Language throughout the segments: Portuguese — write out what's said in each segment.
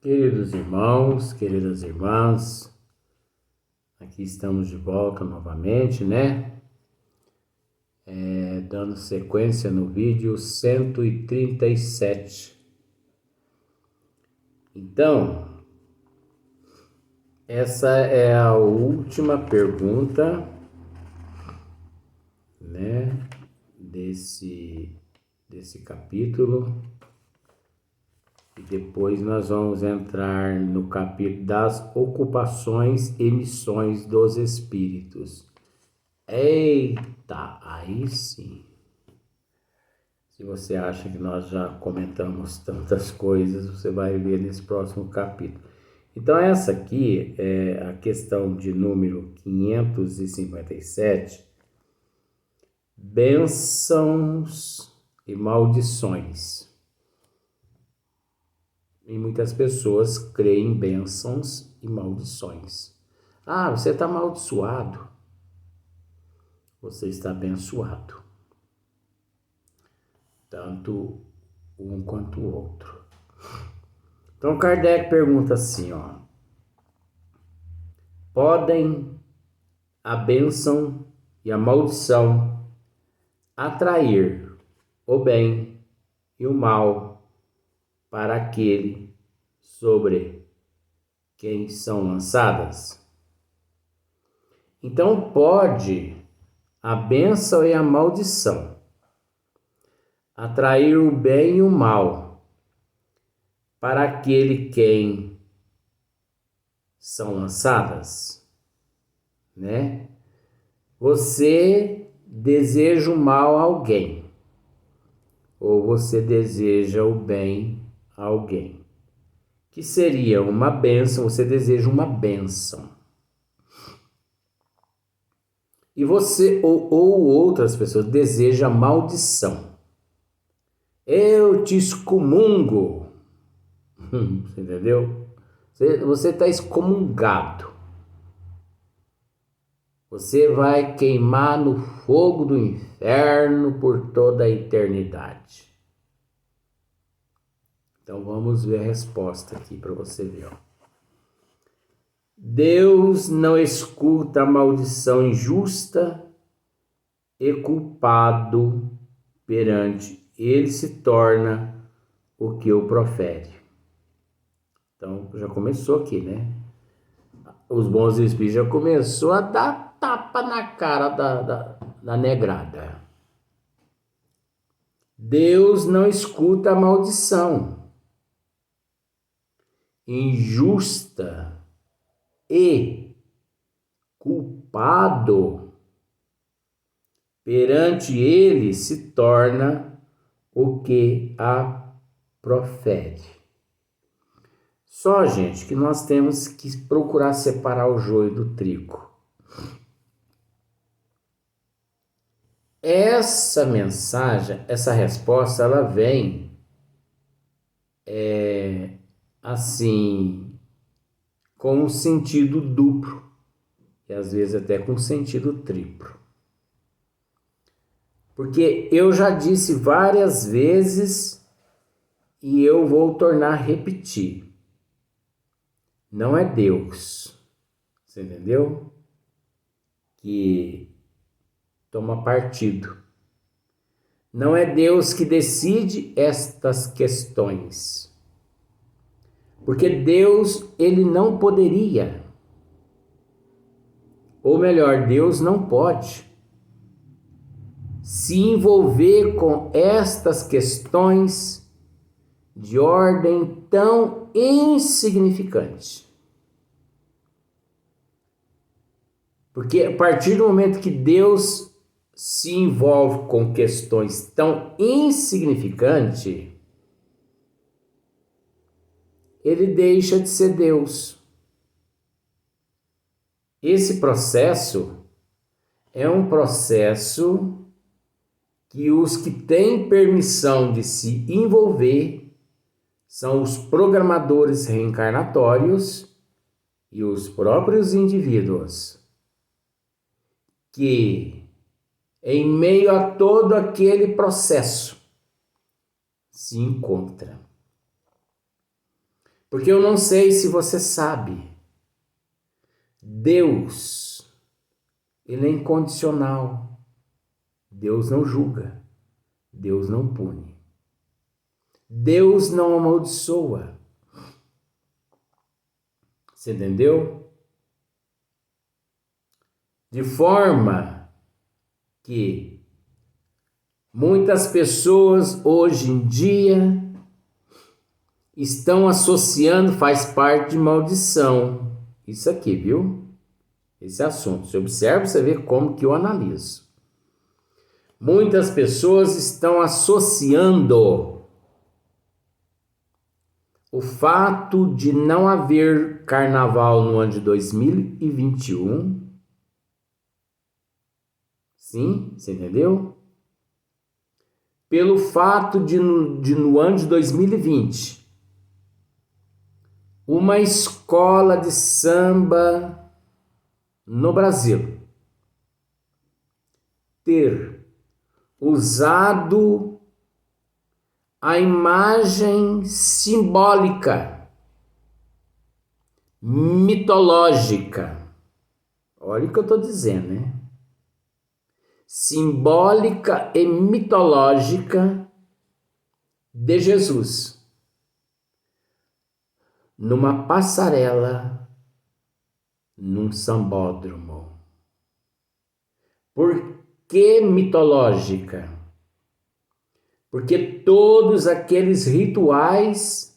Queridos irmãos, queridas irmãs, aqui estamos de volta novamente, né? Dando sequência no vídeo 137. Então, essa é a última pergunta, né? Desse capítulo. E depois nós vamos entrar no capítulo das ocupações e missões dos espíritos. Eita, aí sim. Se você acha que nós já comentamos tantas coisas, você vai ver nesse próximo capítulo. Então essa aqui é a questão de número 557, bênçãos e maldições. E muitas pessoas creem em bênçãos e maldições. Ah, você está amaldiçoado. Você está abençoado. Tanto um quanto o outro. Então Kardec pergunta assim, ó. Podem a bênção e a maldição atrair o bem e o mal para aquele sobre quem são lançadas? Então pode a bênção e a maldição atrair o bem e o mal para aquele quem são lançadas, né? Você deseja o mal a alguém, ou você deseja o bem a alguém, que seria uma bênção, você deseja uma bênção. E você, ou outras pessoas, desejam maldição. Eu te excomungo. Você entendeu? Você está excomungado. Você vai queimar no fogo do inferno por toda a eternidade. Então vamos ver a resposta aqui para você ver. Ó. Deus não escuta a maldição injusta e culpado perante ele se torna o que o profere. Então já começou aqui, né? Os bons espíritos já começou a dar tapa na cara da negrada. Deus não escuta a maldição injusta e culpado perante ele se torna o que a profere. Só, gente, que nós temos que procurar separar o joio do trigo. Essa mensagem, essa resposta, ela vem assim, com um sentido duplo, e às vezes até com sentido triplo. Porque eu já disse várias vezes e eu vou tornar a repetir. Não é Deus, você entendeu? Que toma partido. Não é Deus que decide estas questões. Porque Deus, ele não poderia. Ou melhor, Deus não pode se envolver com estas questões de ordem tão insignificante. Porque a partir do momento que Deus se envolve com questões tão insignificantes, ele deixa de ser Deus. Esse processo é um processo que os que têm permissão de se envolver são os programadores reencarnatórios e os próprios indivíduos que, em meio a todo aquele processo, se encontram. Porque eu não sei se você sabe, Deus, ele é incondicional. Deus não julga, Deus não pune. Deus não amaldiçoa. Você entendeu? De forma que muitas pessoas hoje em dia estão associando, faz parte de maldição. Isso aqui, viu? Esse assunto. Você observa, você vê como que eu analiso. Muitas pessoas estão associando o fato de não haver carnaval no ano de 2021. Sim, você entendeu? Pelo fato de no ano de 2020, uma escola de samba no Brasil ter usado a imagem simbólica, mitológica. Olha o que eu estou dizendo, né? Simbólica e mitológica de Jesus numa passarela, num sambódromo. Por que mitológica? Porque todos aqueles rituais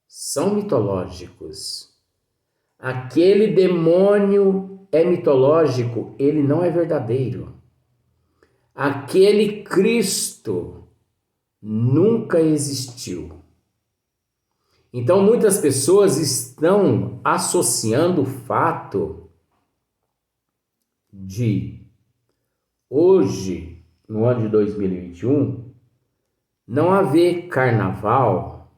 são mitológicos. Aquele demônio é mitológico, ele não é verdadeiro. Aquele Cristo nunca existiu. Então muitas pessoas estão associando o fato de hoje, no ano de 2021, não haver carnaval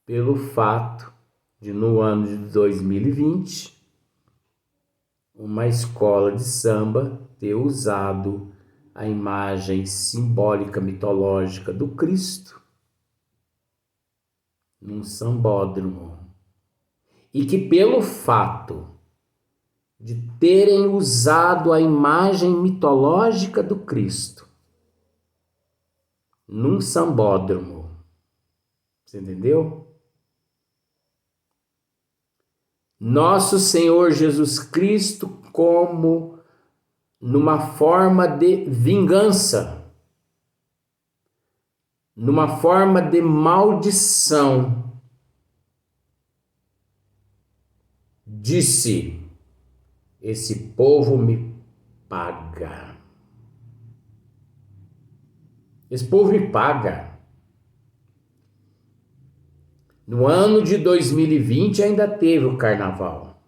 pelo fato de no ano de 2020 uma escola de samba ter usado a imagem simbólica mitológica do Cristo num sambódromo. E que pelo fato de terem usado a imagem mitológica do Cristo num sambódromo, você entendeu? Nosso Senhor Jesus Cristo como numa forma de vingança, numa forma de maldição, disse: esse povo me paga. Esse povo me paga. No ano de 2020 ainda teve o carnaval,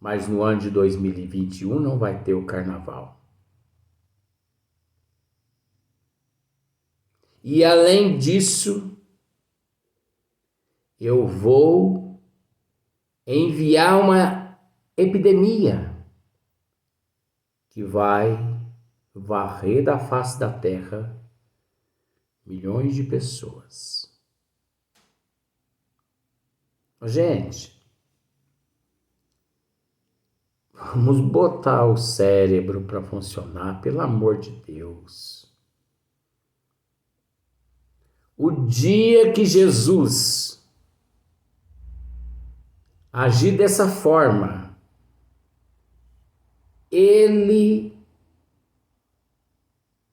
mas no ano de 2021 não vai ter o carnaval. E além disso, eu vou enviar uma epidemia que vai varrer da face da terra milhões de pessoas. Gente, vamos botar o cérebro para funcionar, pelo amor de Deus. O dia que Jesus agir dessa forma, ele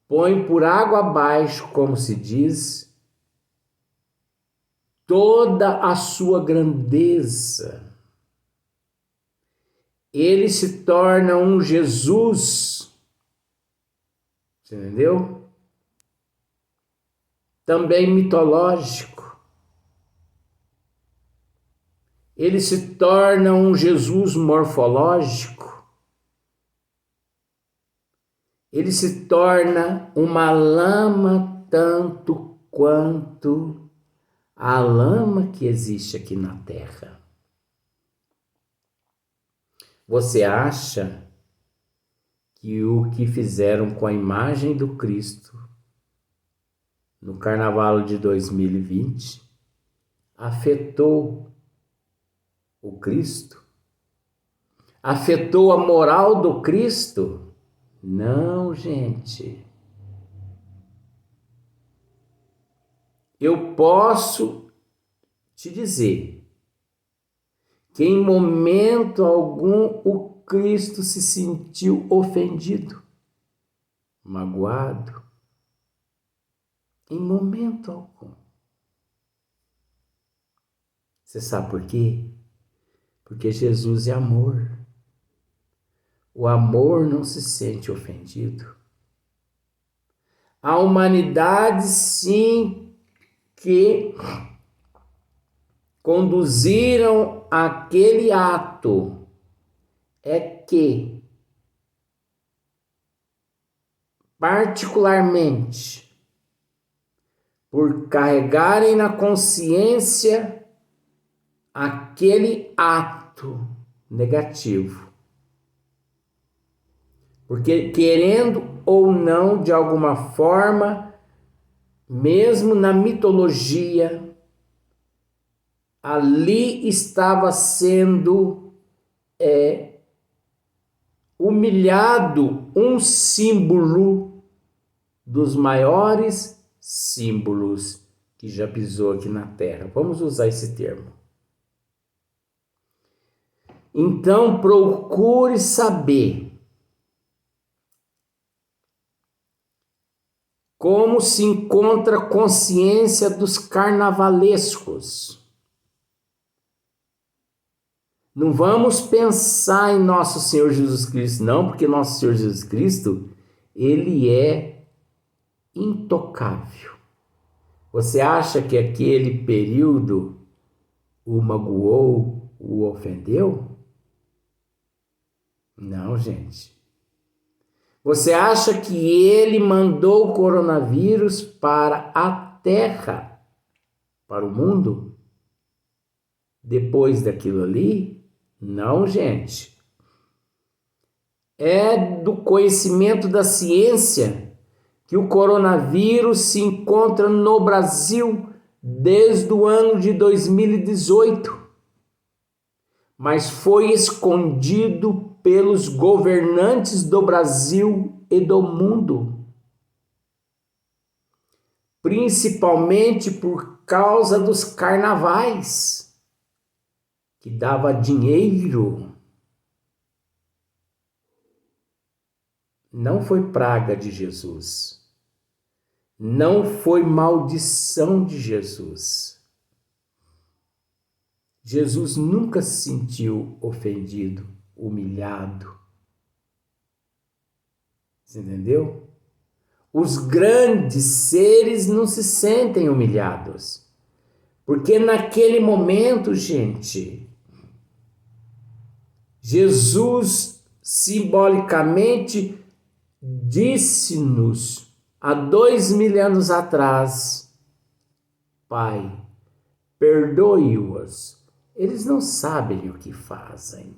põe por água abaixo, como se diz, toda a sua grandeza. Ele se torna um Jesus, você entendeu? Também mitológico. Ele se torna um Jesus morfológico. Ele se torna uma lama tanto quanto a lama que existe aqui na Terra. Você acha que o que fizeram com a imagem do Cristo no Carnaval de 2020 afetou o Cristo? Afetou a moral do Cristo? Não, gente. Eu posso te dizer que em momento algum o Cristo se sentiu ofendido, magoado. Em momento algum. Você sabe por quê? Porque Jesus é amor. O amor não se sente ofendido. A humanidade, sim, que conduziram aquele ato é que, particularmente, por carregarem na consciência aquele ato negativo, porque querendo ou não, de alguma forma, mesmo na mitologia, ali estava sendo humilhado um símbolo dos maiores símbolos que já pisou aqui na Terra. Vamos usar esse termo. Então, procure saber como se encontra a consciência dos carnavalescos. Não vamos pensar em Nosso Senhor Jesus Cristo, não, porque Nosso Senhor Jesus Cristo, ele é intocável. Você acha que aquele período o magoou, o ofendeu? Não, gente. Você acha que ele mandou o coronavírus para a Terra, para o mundo, depois daquilo ali? Não, gente. É do conhecimento da ciência que o coronavírus se encontra no Brasil desde o ano de 2018, mas foi escondido pelos governantes do Brasil e do mundo, principalmente por causa dos carnavais, que dava dinheiro. Não foi praga de Jesus, não foi maldição de Jesus. Jesus nunca se sentiu ofendido, humilhado. Você entendeu? Os grandes seres não se sentem humilhados. Porque naquele momento, gente, Jesus simbolicamente disse-nos há 2000 anos atrás: Pai, perdoe-os, eles não sabem o que fazem.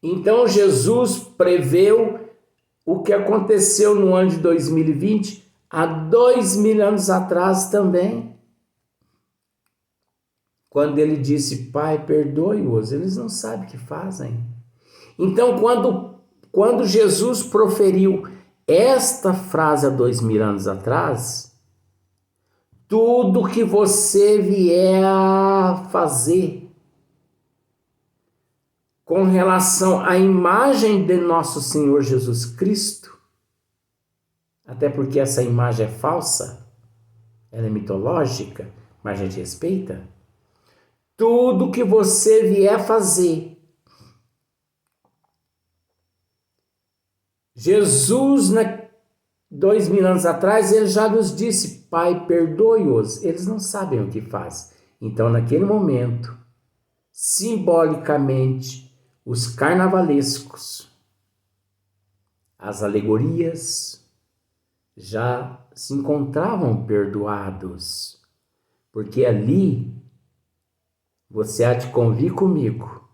Então Jesus preveu o que aconteceu no ano de 2020, há 2000 anos atrás também. Quando ele disse: Pai, perdoe-os, eles não sabem o que fazem. Então, quando Jesus proferiu esta frase há 2000 anos atrás, tudo que você vier a fazer com relação à imagem de nosso Senhor Jesus Cristo, até porque essa imagem é falsa, ela é mitológica, mas a gente respeita, tudo que você vier fazer, Jesus, 2000 anos atrás, ele já nos disse: Pai, perdoe-os, eles não sabem o que fazem. Então, naquele momento, simbolicamente, os carnavalescos, as alegorias, já se encontravam perdoados, porque ali, você há de convir comigo,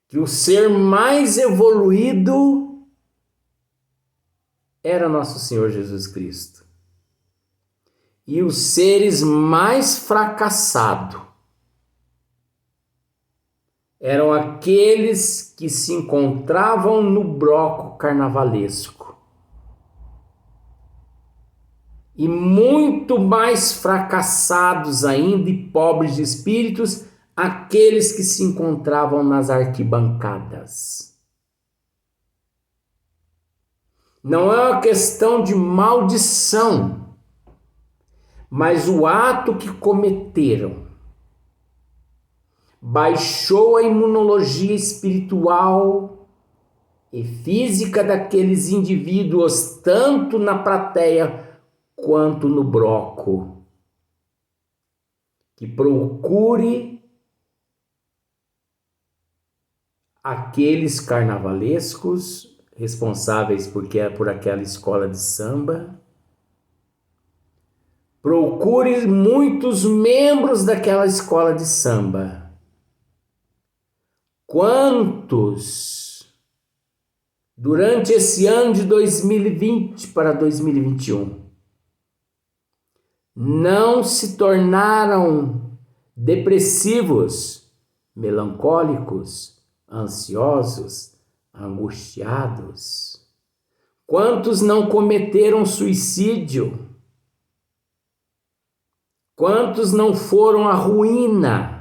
que o ser mais evoluído era nosso Senhor Jesus Cristo. E os seres mais fracassados eram aqueles que se encontravam no bloco carnavalesco. E muito mais fracassados ainda e pobres de espíritos, aqueles que se encontravam nas arquibancadas. Não é uma questão de maldição, mas o ato que cometeram baixou a imunologia espiritual e física daqueles indivíduos, tanto na plateia quanto no bloco. Que procure aqueles carnavalescos responsáveis por aquela escola de samba. Procure muitos membros daquela escola de samba. Quantos, durante esse ano de 2020 para 2021, não se tornaram depressivos, melancólicos, ansiosos, angustiados? Quantos não cometeram suicídio? Quantos não foram à ruína?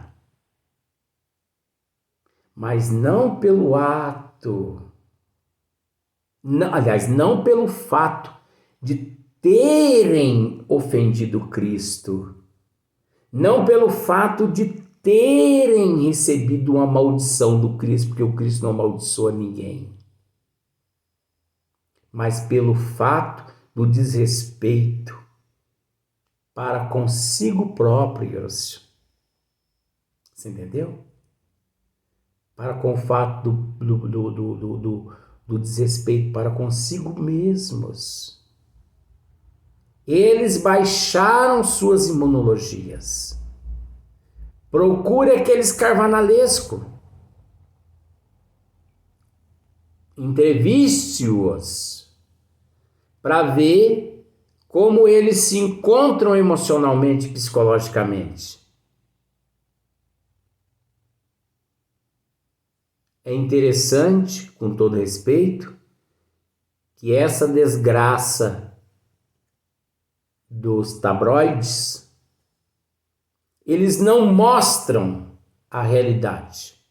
Mas não pelo ato, não pelo fato de terem ofendido Cristo, não pelo fato de terem recebido uma maldição do Cristo, porque o Cristo não amaldiçoa ninguém, mas pelo fato do desrespeito para consigo próprios. Você entendeu? Para com o fato do desrespeito para consigo mesmos. Eles baixaram suas imunologias. Procure aqueles carnavalescos. Entreviste-os para ver como eles se encontram emocionalmente e psicologicamente. É interessante, com todo respeito, que essa desgraça dos tabloides, eles não mostram a realidade.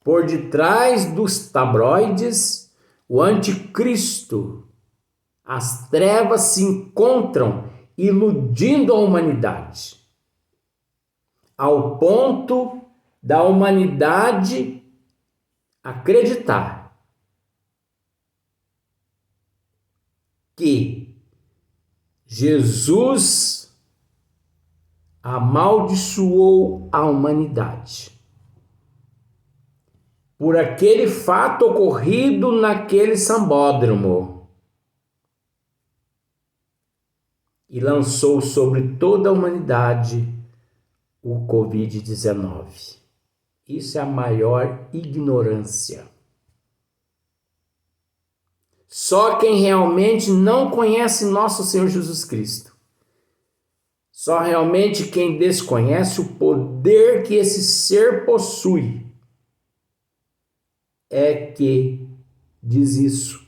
Por detrás dos tabloides, o anticristo, as trevas se encontram iludindo a humanidade, ao ponto da humanidade acreditar que Jesus amaldiçoou a humanidade por aquele fato ocorrido naquele sambódromo e lançou sobre toda a humanidade o Covid-19. Isso é a maior ignorância. Só quem realmente não conhece nosso Senhor Jesus Cristo, só realmente quem desconhece o poder que esse ser possui, é que diz isso,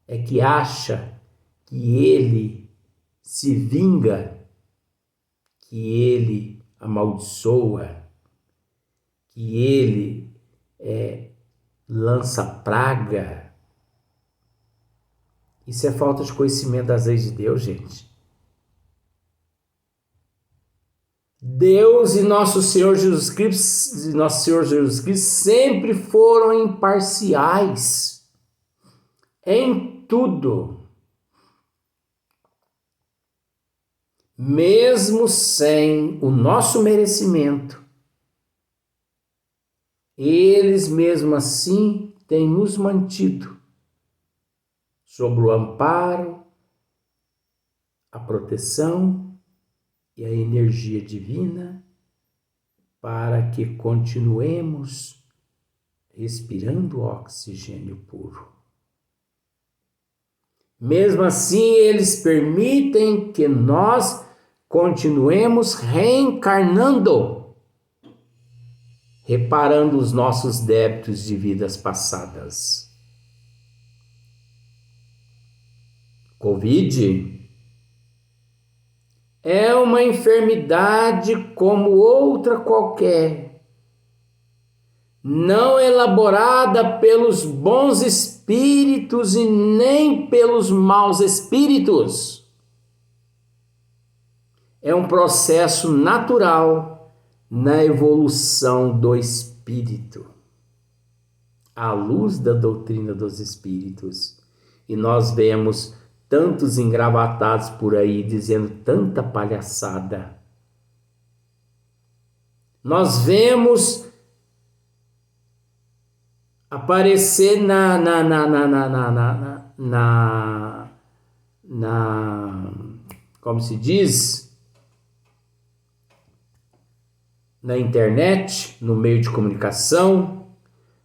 é que acha que ele se vinga, que ele amaldiçoa, que ele lança praga. Isso é falta de conhecimento das leis de Deus, gente. Deus e nosso Senhor Jesus Cristo sempre foram imparciais em tudo. Mesmo sem o nosso merecimento, eles mesmo assim têm nos mantido sob o amparo, a proteção e a energia divina, para que continuemos respirando oxigênio puro. Mesmo assim, eles permitem que nós continuemos reencarnando, reparando os nossos débitos de vidas passadas. Covid é uma enfermidade como outra qualquer, não elaborada pelos bons espíritos e nem pelos maus espíritos. É um processo natural na evolução do espírito, à luz da doutrina dos espíritos. E nós vemos tantos engravatados por aí dizendo tanta palhaçada. Nós vemos aparecer como se diz, na internet, no meio de comunicação,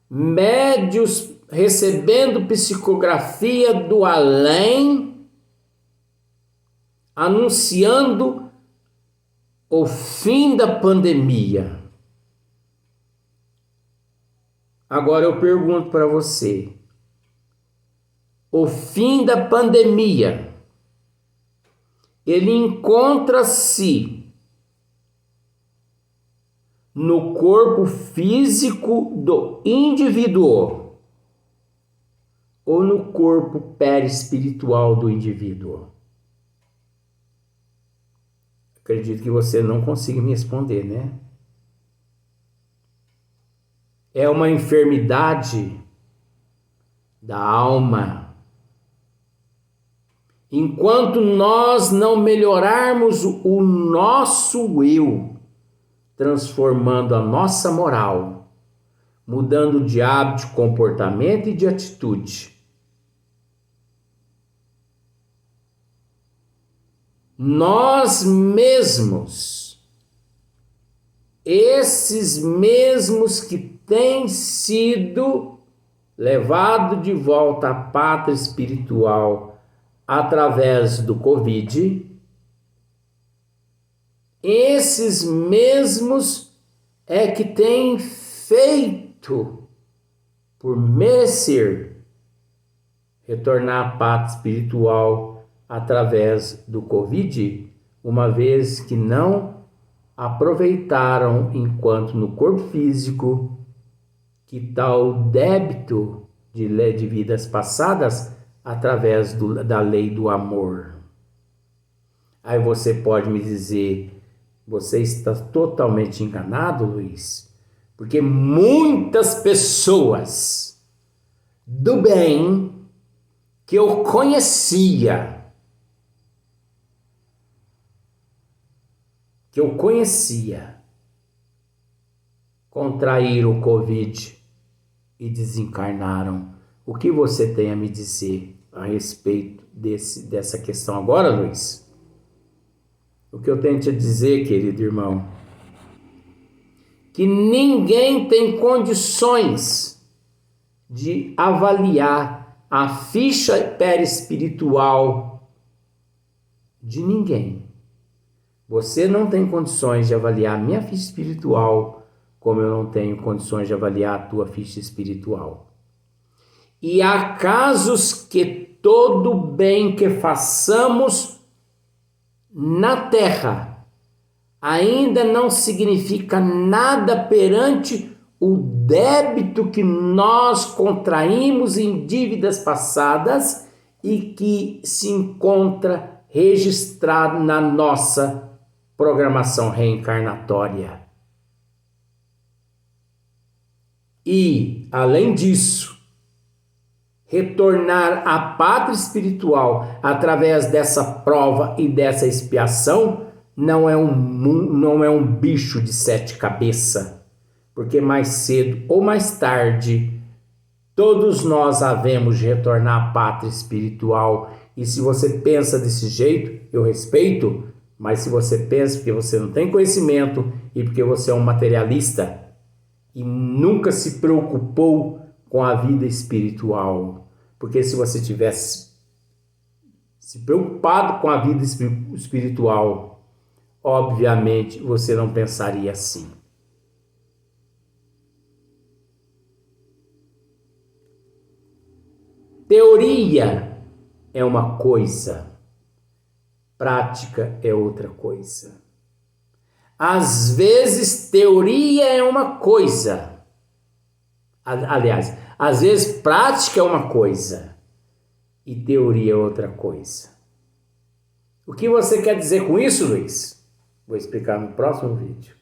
médios recebendo psicografia do além, anunciando o fim da pandemia. Agora eu pergunto para você, o fim da pandemia, ele encontra-se no corpo físico do indivíduo ou no corpo perispiritual do indivíduo? Acredito que você não consiga me responder, né? É uma enfermidade da alma. Enquanto nós não melhorarmos o nosso eu, transformando a nossa moral, mudando de hábito, de comportamento e de atitude, nós mesmos, esses mesmos que têm sido levados de volta à pátria espiritual através do Covid, esses mesmos é que têm feito por merecer retornar à pátria espiritual através do Covid, uma vez que não aproveitaram enquanto no corpo físico que tal débito de vidas passadas através da lei do amor. Aí você pode me dizer, você está totalmente enganado, Luiz, porque muitas pessoas do bem que eu conhecia, contraíram o Covid e desencarnaram. O que você tem a me dizer a respeito dessa questão agora, Luiz? O que eu tenho a te dizer, querido irmão, que ninguém tem condições de avaliar a ficha perispiritual de ninguém. Você não tem condições de avaliar a minha ficha espiritual, como eu não tenho condições de avaliar a tua ficha espiritual. E há casos que todo bem que façamos na terra ainda não significa nada perante o débito que nós contraímos em dívidas passadas e que se encontra registrado na nossa programação reencarnatória. E, além disso, retornar à pátria espiritual através dessa prova e dessa expiação não é um bicho de 7 cabeças, porque mais cedo ou mais tarde todos nós havemos de retornar à pátria espiritual. E se você pensa desse jeito, eu respeito, mas se você pensa porque você não tem conhecimento e porque você é um materialista e nunca se preocupou com a vida espiritual, porque se você tivesse se preocupado com a vida espiritual, obviamente você não pensaria assim. Teoria é uma coisa, prática é outra coisa. Às vezes, teoria é uma coisa. Aliás, às vezes, prática é uma coisa e teoria é outra coisa. O que você quer dizer com isso, Luiz? Vou explicar no próximo vídeo.